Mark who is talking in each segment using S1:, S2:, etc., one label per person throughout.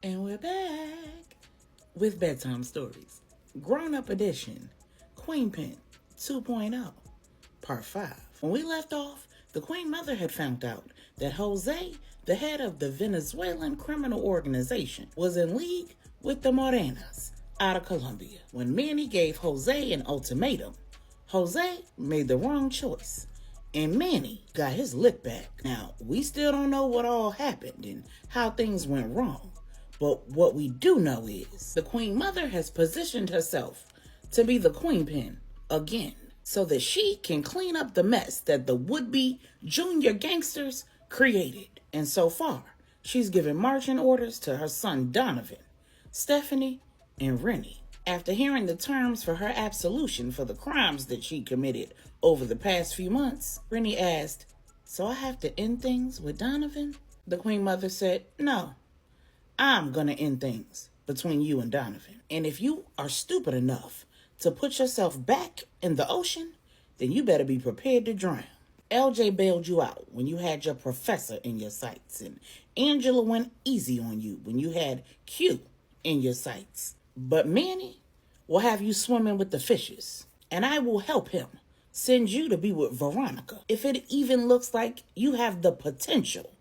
S1: And we're back with Bedtime Stories. Grown-up edition, Queenpin 2.0, part 5. When we left off, the Queen Mother had found out that Jose, the head of the Venezuelan criminal organization, was in league with the Morenas out of Colombia. When Manny gave Jose an ultimatum, Jose made the wrong choice, and Manny got his lick back. Now, we still don't know what all happened and how things went wrong, but what we do know is the Queen Mother has positioned herself to be the Queenpin again, so that she can clean up the mess that the would-be junior gangsters created. And so far, she's given marching orders to her son Donovan, Stephanie, and Rennie. After hearing the terms for her absolution for the crimes that she committed over the past few months, Rennie asked, "So I have to end things with Donovan?" The Queen Mother said, "No, I'm gonna end things between you and Donovan. And if you are stupid enough to put yourself back in the ocean, then you better be prepared to drown. LJ bailed you out when you had your professor in your sights, and Angela went easy on you when you had Q in your sights. But Manny will have you swimming with the fishes, and I will help him send you to be with Veronica if it even looks like you have the potential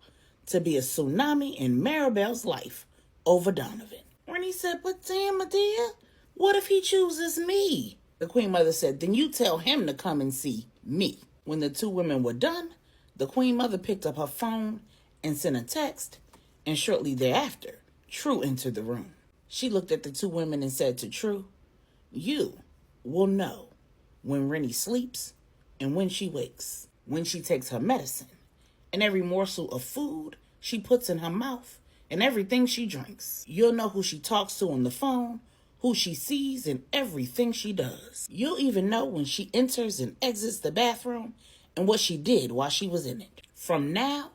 S1: to be a tsunami in Maribel's life over Donovan." Rennie said, "But damn, Medea, what if he chooses me?" The Queen Mother said, "Then you tell him to come and see me." When the two women were done, the Queen Mother picked up her phone and sent a text, and shortly thereafter, Tru entered the room. She looked at the two women and said to Tru, "You will know when Rennie sleeps and when she wakes, when she takes her medicine, and every morsel of food she puts in her mouth, and everything she drinks. You'll know who she talks to on the phone, who she sees, and everything she does. You'll even know when she enters and exits the bathroom and what she did while she was in it. From now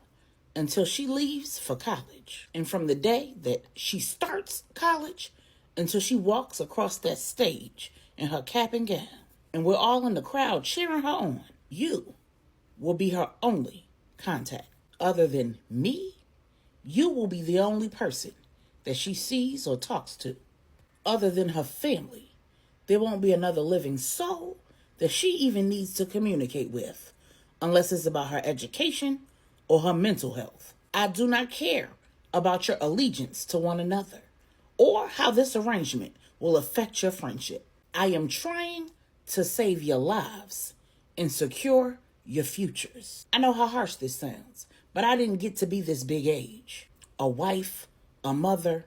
S1: until she leaves for college, and from the day that she starts college until she walks across that stage in her cap and gown, and we're all in the crowd cheering her on, you will be her only contact. Other than me, you will be the only person that she sees or talks to. Other than her family, there won't be another living soul that she even needs to communicate with, unless it's about her education or her mental health. I do not care about your allegiance to one another or how this arrangement will affect your friendship. I am trying to save your lives and secure your futures." I know how harsh this sounds, but I didn't get to be this big age. A wife, a mother,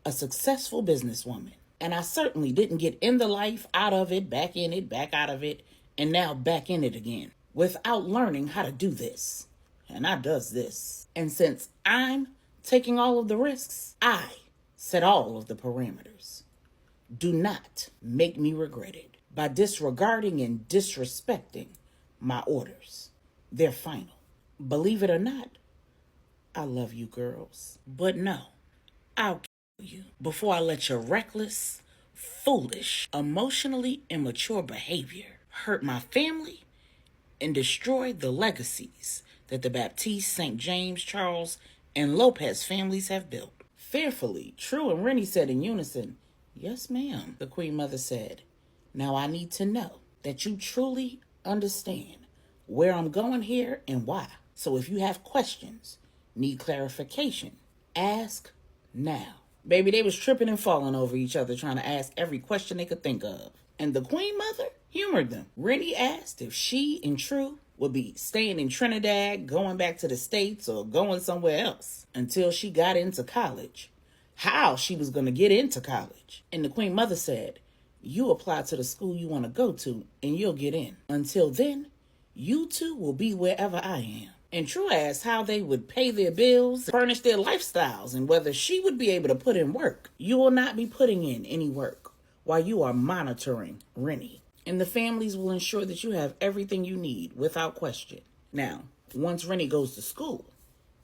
S1: a successful businesswoman. And I certainly didn't get in the life, out of it, back in it, back out of it, and now back in it again, without learning how to do this. And I does this. And since I'm taking all of the risks, I set all of the parameters. Do not make me regret it by disregarding and disrespecting my orders. They're final. Believe it or not, I love you girls. But no, I'll kill you before I let your reckless, foolish, emotionally immature behavior hurt my family and destroy the legacies that the Baptiste, St. James, Charles, and Lopez families have built. Fearfully, Tru and Rennie said in unison, "Yes, ma'am." The Queen Mother said, "Now I need to know that you truly understand where I'm going here and why. So if you have questions, need clarification, ask now." Baby, they was tripping and falling over each other trying to ask every question they could think of. And the Queen Mother humored them. Rennie asked if she and Tru would be staying in Trinidad, going back to the States, or going somewhere else until she got into college. How she was going to get into college. And the Queen Mother said, "You apply to the school you want to go to and you'll get in. Until then, you two will be wherever I am." And Tru asked how they would pay their bills, furnish their lifestyles, and whether she would be able to put in work. "You will not be putting in any work while you are monitoring Rennie. And the families will ensure that you have everything you need without question. Now, once Rennie goes to school,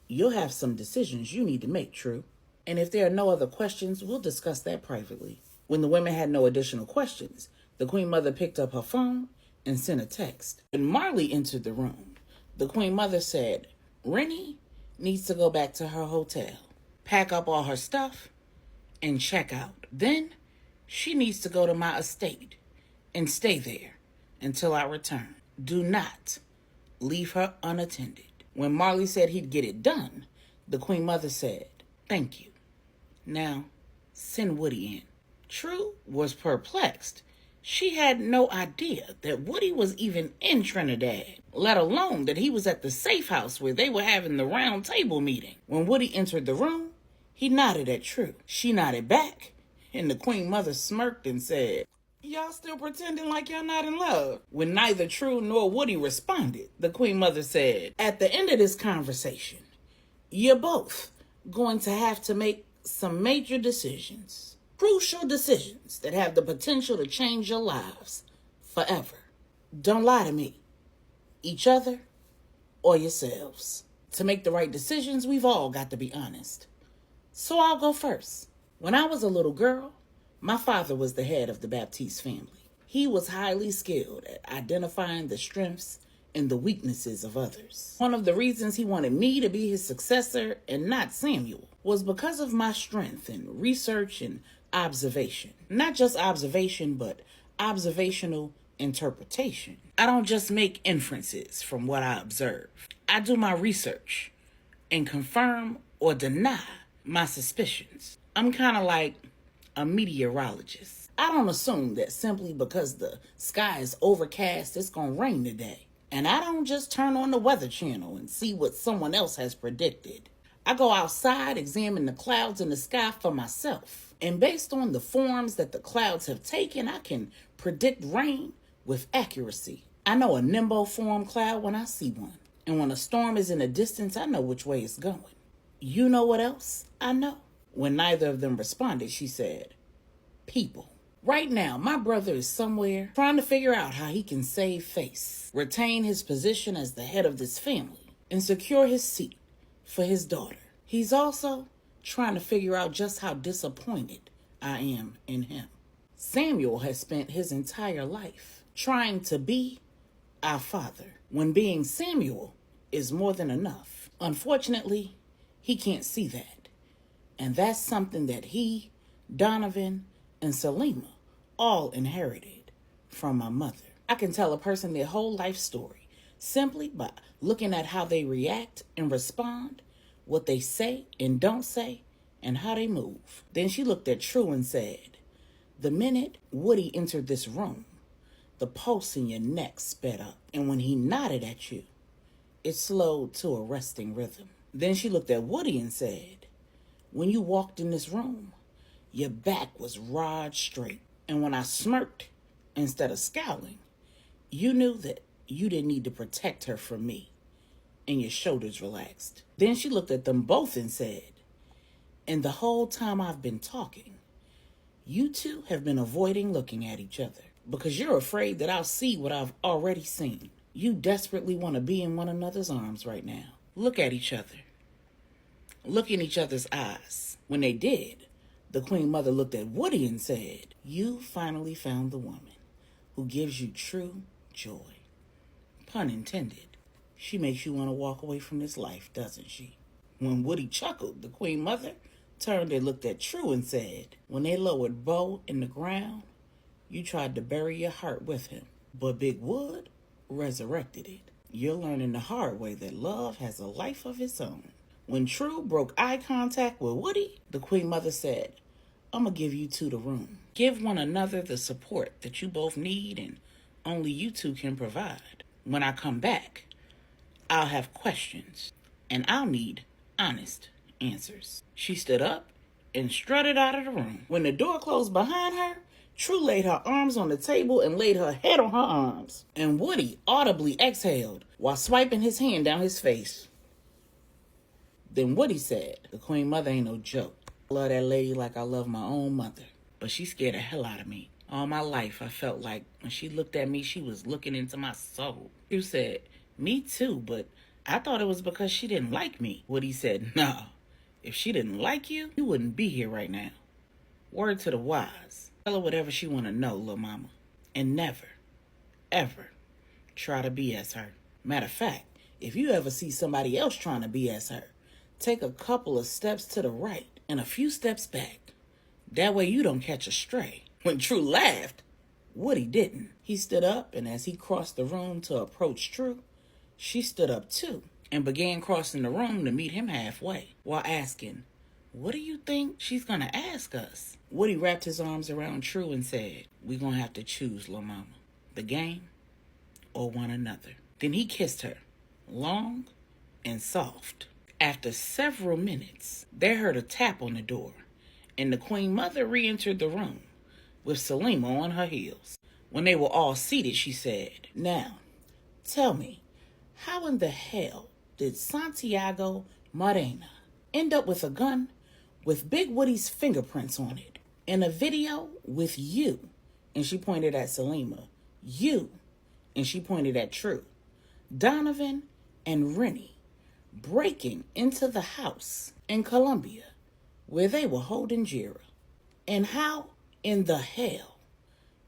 S1: you'll have some decisions you need to make, Tru. And if there are no other questions, we'll discuss that privately." When the women had no additional questions, the Queen Mother picked up her phone and sent a text. When Marley entered the room, the Queen Mother said, "Rennie needs to go back to her hotel, pack up all her stuff, and check out. Then she needs to go to my estate and stay there until I return. Do not leave her unattended. When Marley said he'd get it done, the Queen Mother said, "Thank you. Now, send Woody in." Tru was perplexed. She had no idea that Woody was even in Trinidad, let alone that he was at the safe house where they were having the round table meeting. When Woody entered the room, he nodded at Tru. She nodded back, and the Queen Mother smirked and said, "Y'all still pretending like y'all not in love?" When neither Tru nor Woody responded, the Queen Mother said, "At the end of this conversation, you're both going to have to make some major decisions. Crucial decisions that have the potential to change your lives forever. Don't lie to me, each other, or yourselves. To make the right decisions, we've all got to be honest. So I'll go first. When I was a little girl, my father was the head of the Baptiste family. He was highly skilled at identifying the strengths and the weaknesses of others. One of the reasons he wanted me to be his successor and not Samuel was because of my strength in research and observation. Not just observation, but observational interpretation. I don't just make inferences from what I observe. I do my research and confirm or deny my suspicions. I'm kind of like a meteorologist. I don't assume that simply because the sky is overcast, it's going to rain today. And I don't just turn on the Weather Channel and see what someone else has predicted. I go outside, examine the clouds in the sky for myself. And based on the forms that the clouds have taken, I can predict rain with accuracy. I know a nimbo-form cloud when I see one. And when a storm is in the distance, I know which way it's going. You know what else I know? When neither of them responded, she said, "People. Right now, my brother is somewhere trying to figure out how he can save face, retain his position as the head of this family, and secure his seat for his daughter. He's also trying to figure out just how disappointed I am in him. Samuel has spent his entire life trying to be our father, when being Samuel is more than enough. Unfortunately, he can't see that. And that's something that he, Donovan, and Selima all inherited from my mother. I can tell a person their whole life story simply by looking at how they react and respond, what they say and don't say, and how they move." Then she looked at Tru and said, "The minute Woody entered this room, the pulse in your neck sped up, and when he nodded at you, it slowed to a resting rhythm." Then she looked at Woody and said, "When you walked in this room, your back was rod straight, and when I smirked instead of scowling, you knew that you didn't need to protect her from me, and your shoulders relaxed." Then she looked at them both and said, "And the whole time I've been talking, you two have been avoiding looking at each other because you're afraid that I'll see what I've already seen. You desperately want to be in one another's arms right now. Look at each other. Look in each other's eyes." When they did, the Queen Mother looked at Woody and said, "You finally found the woman who gives you true joy. Pun intended. She makes you want to walk away from this life, doesn't she?" When Woody chuckled, the Queen Mother turned and looked at Tru and said, "When they lowered Bo in the ground, you tried to bury your heart with him, but Big Wood resurrected it. You're learning the hard way that love has a life of its own." When Tru broke eye contact with Woody, the Queen Mother said, "I'm going to give you two the room. Give one another the support that you both need and only you two can provide. When I come back, I'll have questions, and I'll need honest answers." She stood up and strutted out of the room. When the door closed behind her, Tru laid her arms on the table and laid her head on her arms. And Woody audibly exhaled while swiping his hand down his face. Then Woody said, "The Queen Mother ain't no joke. I love that lady like I love my own mother, but she scared the hell out of me. All my life, I felt like when she looked at me, she was looking into my soul." Tru said, "Me too, but I thought it was because she didn't like me." Woody said, "No. If she didn't like you, you wouldn't be here right now. Word to the wise. Tell her whatever she want to know, little mama. And never, ever try to BS her. Matter of fact, if you ever see somebody else trying to BS her, take a couple of steps to the right and a few steps back. That way you don't catch a stray. When Tru laughed, Woody didn't. He stood up, and as he crossed the room to approach Tru, she stood up too and began crossing the room to meet him halfway while asking, "What do you think she's gonna ask us?" Woody wrapped his arms around Tru and said, "We gonna have to choose, Lil' Mama. The game or one another." Then he kissed her, long and soft. After several minutes, they heard a tap on the door, and the Queen Mother re-entered the room with Selima on her heels. When they were all seated, she said, "Now, tell me, how in the hell did Santiago Morena end up with a gun with Big Woody's fingerprints on it in a video with you?" And she pointed at Selima. "You," and she pointed at Tru, "Donovan and Rennie breaking into the house in Colombia where they were holding Jira. And how in the hell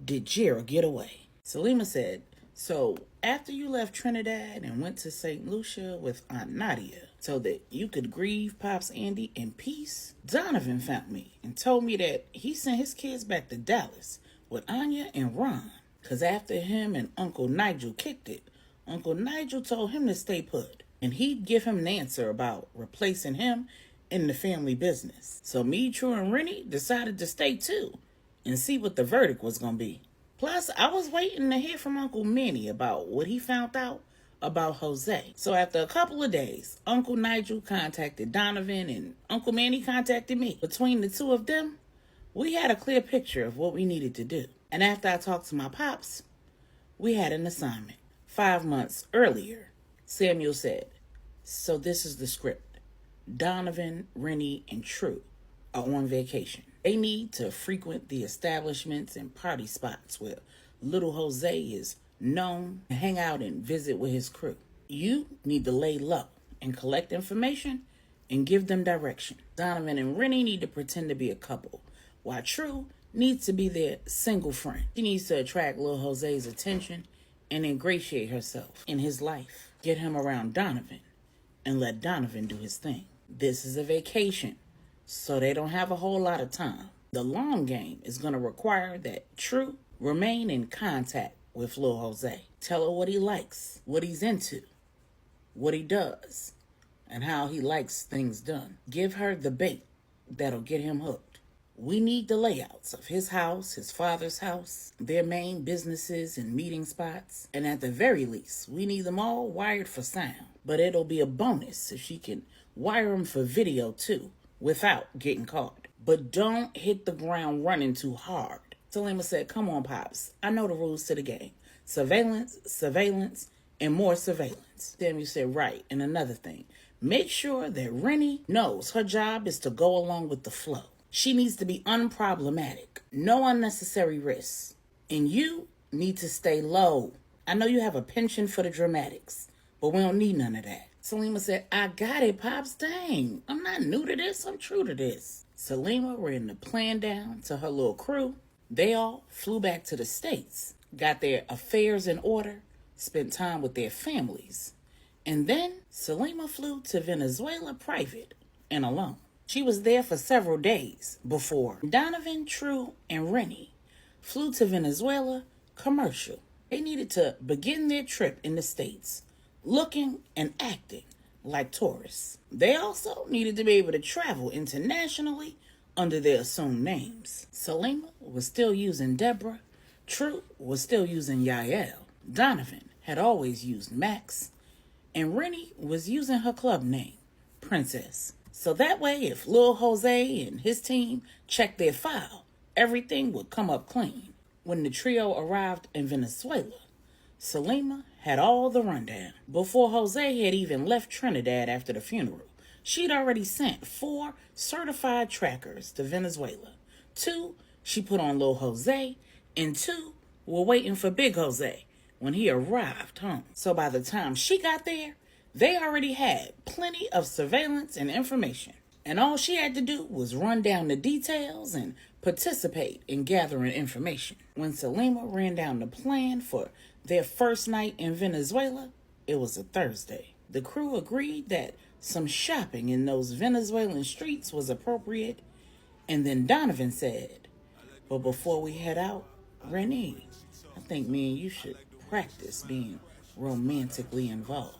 S1: did Jira get away?" Selima said, "So after you left Trinidad and went to St. Lucia with Aunt Nadia so that you could grieve Pops Andy in peace, Donovan found me and told me that he sent his kids back to Dallas with Anya and Ron. Because after him and Uncle Nigel kicked it, Uncle Nigel told him to stay put, and he'd give him an answer about replacing him in the family business. So me, Tru, and Rennie decided to stay too and see what the verdict was going to be. Plus, I was waiting to hear from Uncle Manny about what he found out about Jose. So after a couple of days, Uncle Nigel contacted Donovan and Uncle Manny contacted me. Between the two of them, we had a clear picture of what we needed to do. And after I talked to my pops, we had an assignment. 5 months earlier, Samuel said, "So this is the script. Donovan, Rennie, and Tru are on vacation. They need to frequent the establishments and party spots where little Jose is known and hang out and visit with his crew. You need to lay low and collect information and give them direction. Donovan and Rennie need to pretend to be a couple, while Tru needs to be their single friend. She needs to attract little Jose's attention and ingratiate herself in his life. Get him around Donovan and let Donovan do his thing. This is a vacation, so they don't have a whole lot of time. The long game is going to require that Tru remain in contact with Lil Jose. Tell her what he likes, what he's into, what he does, and how he likes things done. Give her the bait that'll get him hooked. We need the layouts of his house, his father's house, their main businesses and meeting spots. And at the very least, we need them all wired for sound. But it'll be a bonus if she can wire them for video too, without getting caught. But don't hit the ground running too hard." Selima said, "Come on, Pops. I know the rules to the game. Surveillance, surveillance, and more surveillance." Samuel said, "Right, and another thing. Make sure that Rennie knows her job is to go along with the flow. She needs to be unproblematic. No unnecessary risks. And you need to stay low. I know you have a penchant for the dramatics, but we don't need none of that." Selima said, "I got it, Pops. Dang. I'm not new to this. I'm true to this." Selima ran the plan down to her little crew. They all flew back to the States, got their affairs in order, spent time with their families. And then Selima flew to Venezuela private and alone. She was there for several days before Donovan, Tru, and Rennie flew to Venezuela commercial. They needed to begin their trip in the States, looking and acting like tourists. They also needed to be able to travel internationally under their assumed names. Selima was still using Deborah. Tru was still using Yael. Donovan had always used Max. And Rennie was using her club name, Princess. So that way, if Lil Jose and his team checked their file, everything would come up clean. When the trio arrived in Venezuela, Selima had all the rundown. Before Jose had even left Trinidad after the funeral, she'd already sent 4 certified trackers to Venezuela. 2 she put on Lil Jose, and 2 were waiting for Big Jose when he arrived home. So by the time she got there, they already had plenty of surveillance and information. And all she had to do was run down the details and participate in gathering information. When Selima ran down the plan for their first night in Venezuela, it was a Thursday. The crew agreed that some shopping in those Venezuelan streets was appropriate, And then Donovan said, but before we head out, Renee, I think me and you should practice being romantically involved.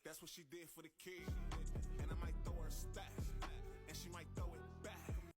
S2: That's what she did for the kid. And I might throw her a stack. And she might